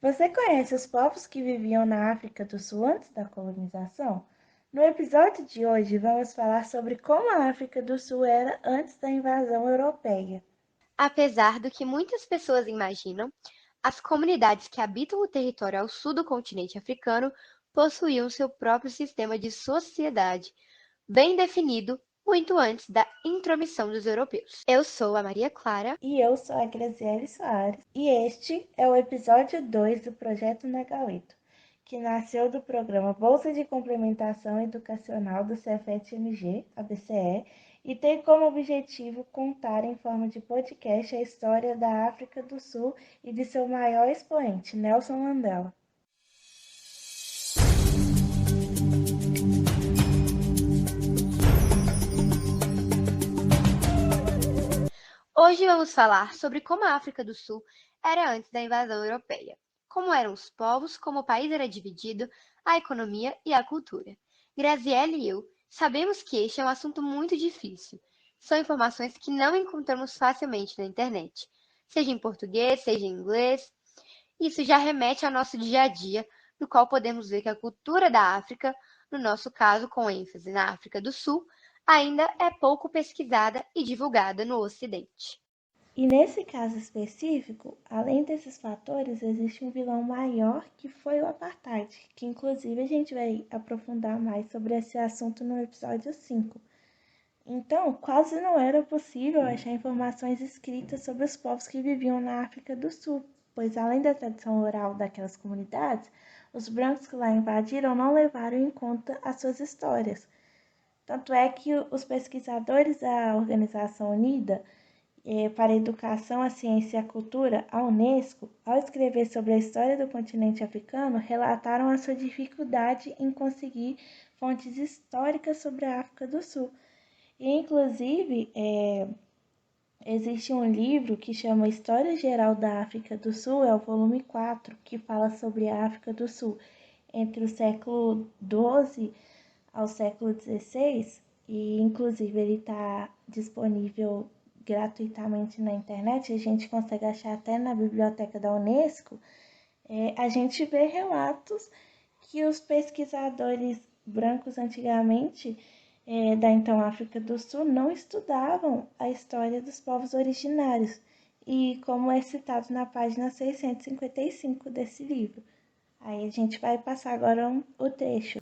Você conhece os povos que viviam na África do Sul antes da colonização? No episódio de hoje, vamos falar sobre como a África do Sul era antes da invasão europeia. Apesar do que muitas pessoas imaginam, as comunidades que habitam o território ao sul do continente africano possuíam seu próprio sistema de sociedade, bem definido muito antes da intromissão dos europeus. Eu sou a Maria Clara. E eu sou a Graziele Soares, e este é o episódio 2 do Projeto Megaleto, que nasceu do programa Bolsa de Complementação Educacional do Cefet-MG, a BCE, e tem como objetivo contar em forma de podcast a história da África do Sul e de seu maior expoente, Nelson Mandela. Hoje vamos falar sobre como a África do Sul era antes da invasão europeia, como eram os povos, como o país era dividido, a economia e a cultura. Graziele e eu sabemos que este é um assunto muito difícil. São informações que não encontramos facilmente na internet, seja em português, seja em inglês. Isso já remete ao nosso dia a dia, no qual podemos ver que a cultura da África, no nosso caso com ênfase na África do Sul, ainda é pouco pesquisada e divulgada no Ocidente. E nesse caso específico, além desses fatores, existe um vilão maior que foi o apartheid, que inclusive a gente vai aprofundar mais sobre esse assunto no episódio 5. Então, quase não era possível achar informações escritas sobre os povos que viviam na África do Sul, pois além da tradição oral daquelas comunidades, os brancos que lá invadiram não levaram em conta as suas histórias. Tanto é que os pesquisadores da Organização Unida para a Educação, a Ciência e a Cultura, a Unesco, ao escrever sobre a história do continente africano, relataram a sua dificuldade em conseguir fontes históricas sobre a África do Sul. E, inclusive, existe um livro que chama História Geral da África do Sul, é o volume 4, que fala sobre a África do Sul entre o século XII ao século XVI, e inclusive ele está disponível gratuitamente na internet, a gente consegue achar até na biblioteca da Unesco. A gente vê relatos que os pesquisadores brancos antigamente da então África do Sul não estudavam a história dos povos originários, e como é citado na página 655 desse livro. Aí a gente vai passar agora o trecho.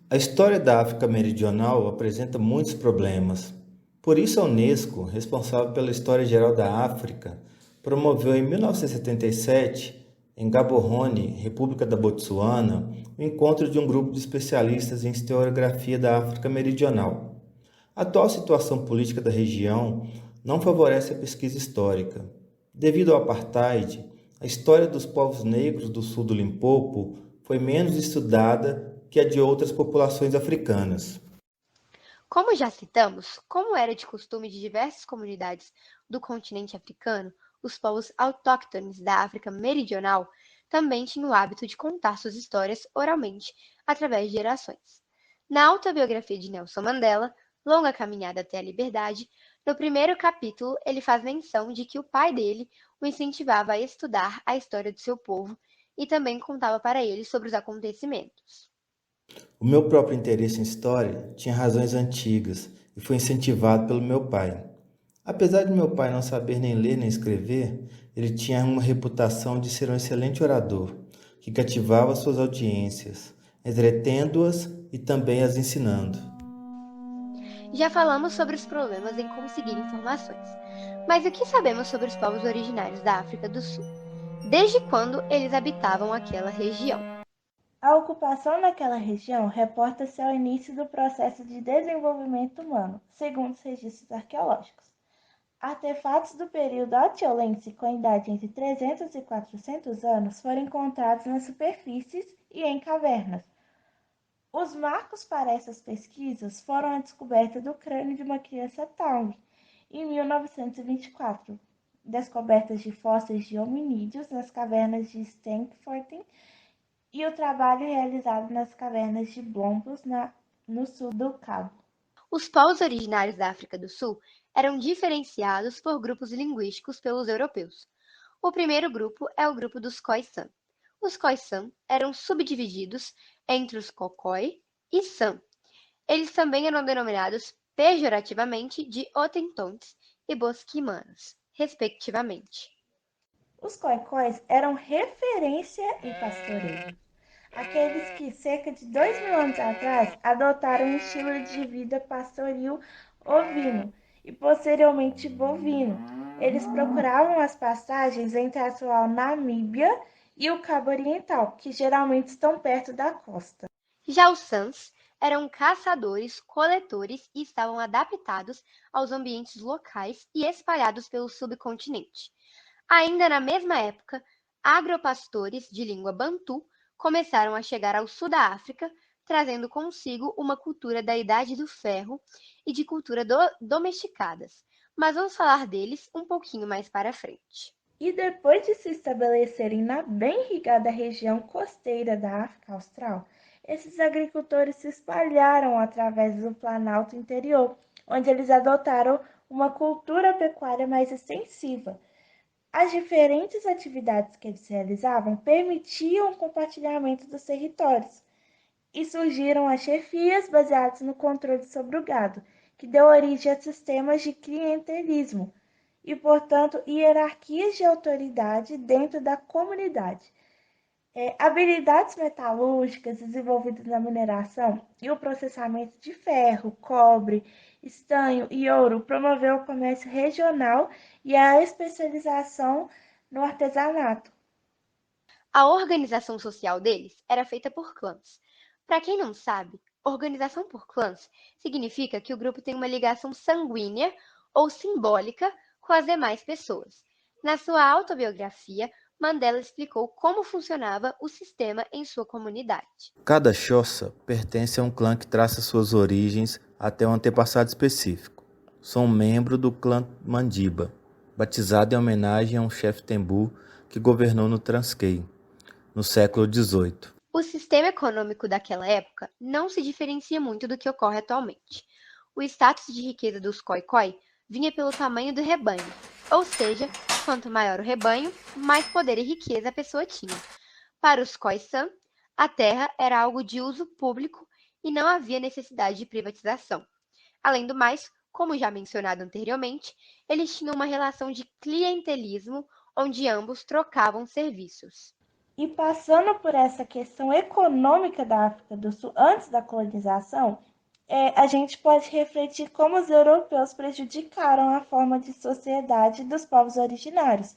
A história da África Meridional apresenta muitos problemas. Por isso, a Unesco, responsável pela História Geral da África, promoveu em 1977, em Gaborone, República da Botsuana, o encontro de um grupo de especialistas em historiografia da África Meridional. A atual situação política da região não favorece a pesquisa histórica. Devido ao apartheid, a história dos povos negros do sul do Limpopo foi menos estudada que a de outras populações africanas. Como já citamos, como era de costume de diversas comunidades do continente africano, os povos autóctones da África Meridional também tinham o hábito de contar suas histórias oralmente através de gerações. Na autobiografia de Nelson Mandela, Longa Caminhada até a Liberdade, no primeiro capítulo ele faz menção de que o pai dele o incentivava a estudar a história do seu povo e também contava para ele sobre os acontecimentos. O meu próprio interesse em história tinha razões antigas e foi incentivado pelo meu pai. Apesar de meu pai não saber nem ler nem escrever, ele tinha uma reputação de ser um excelente orador, que cativava suas audiências, entretendo-as e também as ensinando. Já falamos sobre os problemas em conseguir informações, mas o que sabemos sobre os povos originários da África do Sul? Desde quando eles habitavam aquela região? A ocupação naquela região reporta-se ao início do processo de desenvolvimento humano, segundo os registros arqueológicos. Artefatos do período Altiolense com idade entre 300 e 400 anos foram encontrados nas superfícies e em cavernas. Os marcos para essas pesquisas foram a descoberta do crânio de uma criança Taung, em 1924, descobertas de fósseis de hominídeos nas cavernas de Stanford e o trabalho realizado nas cavernas de Blombos, no sul do Cabo. Os povos originários da África do Sul eram diferenciados por grupos linguísticos pelos europeus. O primeiro grupo é o grupo dos Khoisan. Os Khoisan eram subdivididos entre os Khokoi e San. Eles também eram denominados pejorativamente de Otentontes e Bosquimanos, respectivamente. Os coicóis eram referência em pastoreio. Aqueles que, cerca de 2.000 anos atrás, adotaram um estilo de vida pastoril ovino e posteriormente bovino. Eles procuravam as pastagens entre a atual Namíbia e o Cabo Oriental, que geralmente estão perto da costa. Já os Sans eram caçadores-coletores e estavam adaptados aos ambientes locais e espalhados pelo subcontinente. Ainda na mesma época, agropastores de língua bantu começaram a chegar ao sul da África, trazendo consigo uma cultura da Idade do Ferro e de cultura domesticadas, mas vamos falar deles um pouquinho mais para frente. E depois de se estabelecerem na bem irrigada região costeira da África Austral, esses agricultores se espalharam através do Planalto Interior, onde eles adotaram uma cultura pecuária mais extensiva. As diferentes atividades que eles realizavam permitiam o compartilhamento dos territórios, e surgiram as chefias baseadas no controle sobre o gado, que deu origem a sistemas de clientelismo e, portanto, hierarquias de autoridade dentro da comunidade. Habilidades metalúrgicas desenvolvidas na mineração e o processamento de ferro, cobre, estanho e ouro promoveu o comércio regional e a especialização no artesanato. A organização social deles era feita por clãs. Para quem não sabe, organização por clãs significa que o grupo tem uma ligação sanguínea ou simbólica com as demais pessoas. Na sua autobiografia, Mandela explicou como funcionava o sistema em sua comunidade. Cada Xhosa pertence a um clã que traça suas origens até um antepassado específico. Sou um membro do clã Mandiba, batizado em homenagem a um chefe Tembu que governou no Transkei, no século XVIII. O sistema econômico daquela época não se diferencia muito do que ocorre atualmente. O status de riqueza dos Khoikhoi vinha pelo tamanho do rebanho, ou seja, quanto maior o rebanho, mais poder e riqueza a pessoa tinha. Para os Khoisan, a terra era algo de uso público e não havia necessidade de privatização. Além do mais, como já mencionado anteriormente, eles tinham uma relação de clientelismo onde ambos trocavam serviços. E passando por essa questão econômica da África do Sul antes da colonização, a gente pode refletir como os europeus prejudicaram a forma de sociedade dos povos originários.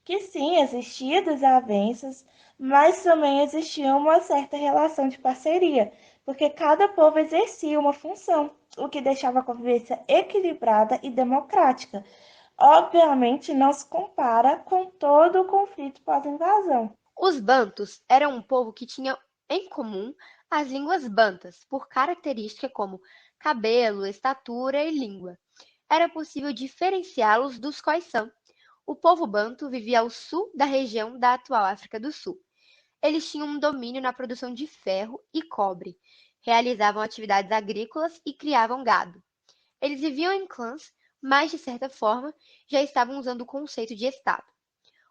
Que sim, existiam desavenças, mas também existia uma certa relação de parceria, porque cada povo exercia uma função, o que deixava a convivência equilibrada e democrática. Obviamente, não se compara com todo o conflito pós-invasão. Os bantus eram um povo que tinha em comum as línguas bantas, por característica como cabelo, estatura e língua. Era possível diferenciá-los dos Khoisan. O povo banto vivia ao sul da região da atual África do Sul. Eles tinham um domínio na produção de ferro e cobre, realizavam atividades agrícolas e criavam gado. Eles viviam em clãs, mas, de certa forma, já estavam usando o conceito de Estado.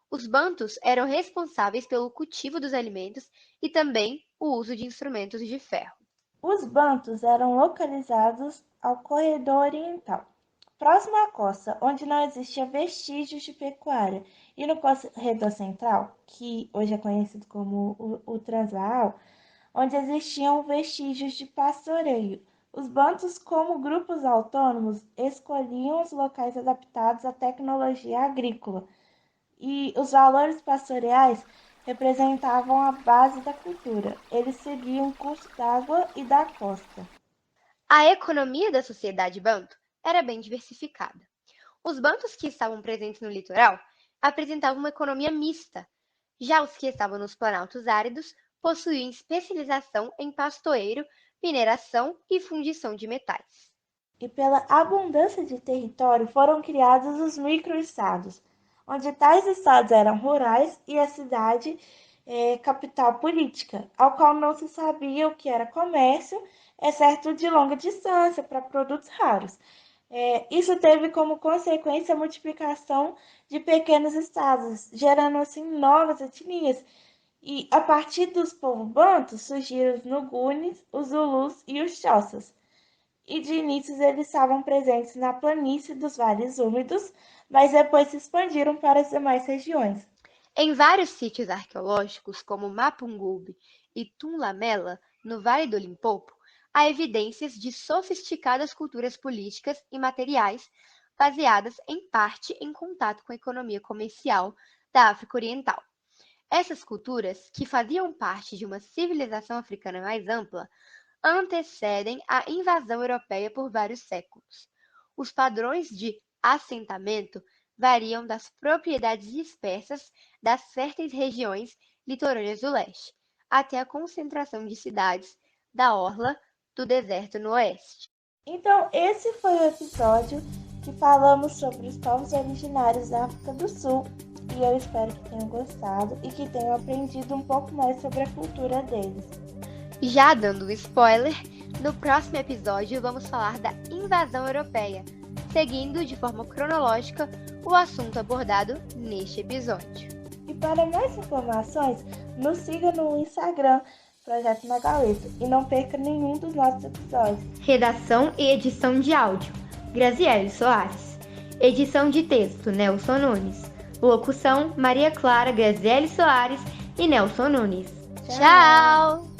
Os bantus eram responsáveis pelo cultivo dos alimentos e também o uso de instrumentos de ferro. Os bantus eram localizados ao corredor oriental, próximo à costa, onde não existia vestígios de pecuária, e no corredor central, que hoje é conhecido como o Transvaal, onde existiam vestígios de pastoreio. Os bantus, como grupos autônomos, escolhiam os locais adaptados à tecnologia agrícola, e os valores pastoreais representavam a base da cultura. Eles seguiam o curso d'água e da costa. A economia da sociedade banto era bem diversificada. Os bantus que estavam presentes no litoral apresentavam uma economia mista. Já os que estavam nos planaltos áridos possuíam especialização em pastoeiro, mineração e fundição de metais. E pela abundância de território foram criados os microestados, onde tais estados eram rurais e a cidade capital política, ao qual não se sabia o que era comércio, exceto de longa distância para produtos raros. Isso teve como consequência a multiplicação de pequenos estados, gerando assim novas etnias. E a partir dos povos bantus surgiram os Nugunes, os Zulus e os Xhosas. E de início eles estavam presentes na planície dos vales úmidos, mas depois se expandiram para as demais regiões. Em vários sítios arqueológicos, como Mapungubwe e Tumlamela, no Vale do Limpopo, há evidências de sofisticadas culturas políticas e materiais baseadas em parte em contato com a economia comercial da África Oriental. Essas culturas, que faziam parte de uma civilização africana mais ampla, antecedem a invasão europeia por vários séculos. Os padrões de assentamento variam das propriedades dispersas das férteis regiões litorâneas do leste, até a concentração de cidades da orla do deserto no oeste. Então, esse foi o episódio que falamos sobre os povos originários da África do Sul, e eu espero que tenham gostado e que tenham aprendido um pouco mais sobre a cultura deles. Já dando um spoiler, no próximo episódio vamos falar da invasão europeia, seguindo de forma cronológica o assunto abordado neste episódio. E para mais informações, nos siga no Instagram, Projeto na Galeta, e não perca nenhum dos nossos episódios. Redação e edição de áudio, Graziele Soares. Edição de texto, Nelson Nunes. Locução, Maria Clara, Graziele Soares e Nelson Nunes. Tchau!